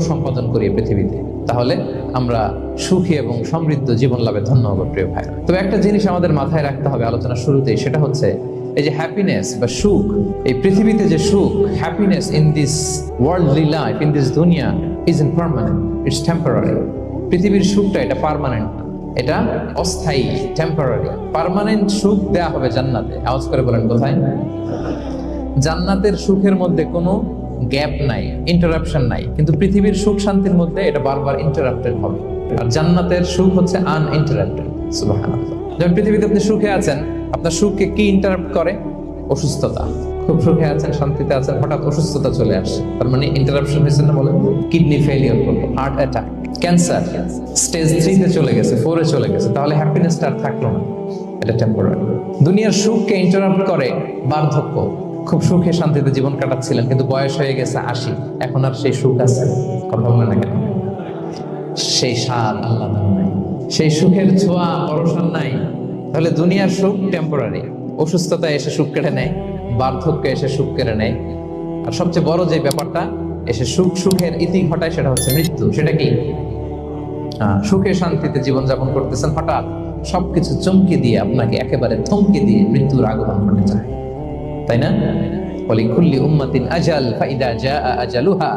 সম্পাদন করি পৃথিবীতে, তাহলে আমরা সুখী এবং সমৃদ্ধ জীবন লাভে ধন্য হব প্রিয় ভাই। তবে একটা জিনিস আমাদের মাথায় রাখতে হবে আলোচনার শুরুতেই, সেটা হচ্ছে এই যে হ্যাপিনেস বা সুখ, এই পৃথিবীতে যে সুখ, happiness in this worldly life, in this দুনিয়া is impermanent, it's temporary. পৃথিবীর সুখটা এটা পার্মানেন্ট, এটা অস্থায়ী, টেম্পোরারি। পার্মানেন্ট সুখ দেয়া হবে জান্নাতে। আওয়াজ করে বলেন কোথায়? জান্নাতের সুখের মধ্যে কোনো গ্যাপ নাই, ইন্টারাপশন নাই, কিন্তু পৃথিবীর সুখ শান্তির মধ্যে এটা বারবার ইন্টারাপ্টেড হবে। আর জান্নাতের সুখ হচ্ছে আনইন্টারাপ্টেড। সুবহানাল্লাহ। যখন পৃথিবীতে আপনি সুখে আছেন, আপনার সুখকে কি ইন্টারাপ্ট করে? অসুস্থতা। খুব সুখে আছেন, শান্তিতে আছেন, হঠাৎ অসুস্থতা চলে আসছে, তার মানে ইন্টারাপশন হয়েছে না? বলেন, কিডনি ফেলিওর করলো, হার্ট অ্যাটাক, ক্যান্সার স্টেজ 3-তে চলে গেছে, 4-এ চলে গেছে, তাহলে হ্যাপিনেসটা আর থাকলো না, এটা টেম্পোরারি। দুনিয়ার সুখকে ইন্টারাপ্ট করে বার্ধক্য। খুব সুখে শান্তিতে জীবন কাটাচ্ছিলেন, কিন্তু বয়স হয়ে গেছে 80, এখন আর সেই সুখ আছে? কথা বলে না কেন? সেই স্বাদ আল্লাহ নাই, সেই সুখের ছোঁয়া পরশন নাই। তাহলে দুনিয়ার সুখ টেম্পোরারি, অসুস্থতা এসে সুখ কেড়ে নেয়, বার্ধক্য এসে সুখ কেড়ে নেয়, আর সবচেয়ে বড় যে ব্যাপারটা এসে সুখের ইতি ঘটায়, সেটা হচ্ছে মৃত্যু। সেটা কি? সুখে শান্তিতে জীবনযাপন করতেছেন, হঠাৎ সবকিছু চমকে দিয়ে, আপনাকে একেবারে থমকে দিয়ে মৃত্যুর আগমন ঘটে যায়, তাই না? ওয়ালিকুল্লি উম্মাতিন আজাল ফাইদা জাআ আজালুহা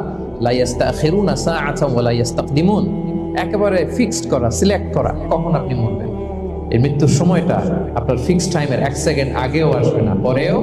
লা ইস্তাখিরুনা সাআতান ওয়া লা ইস্তাকদিমুন। একেবারে ফিক্সড করা, সিলেক্ট করা কখন আপনি মরবেন। এই মৃত্যুর সময়টা আপনার ফিক্সড টাইমের 1 সেকেন্ড আগেও আসবে না, পরেও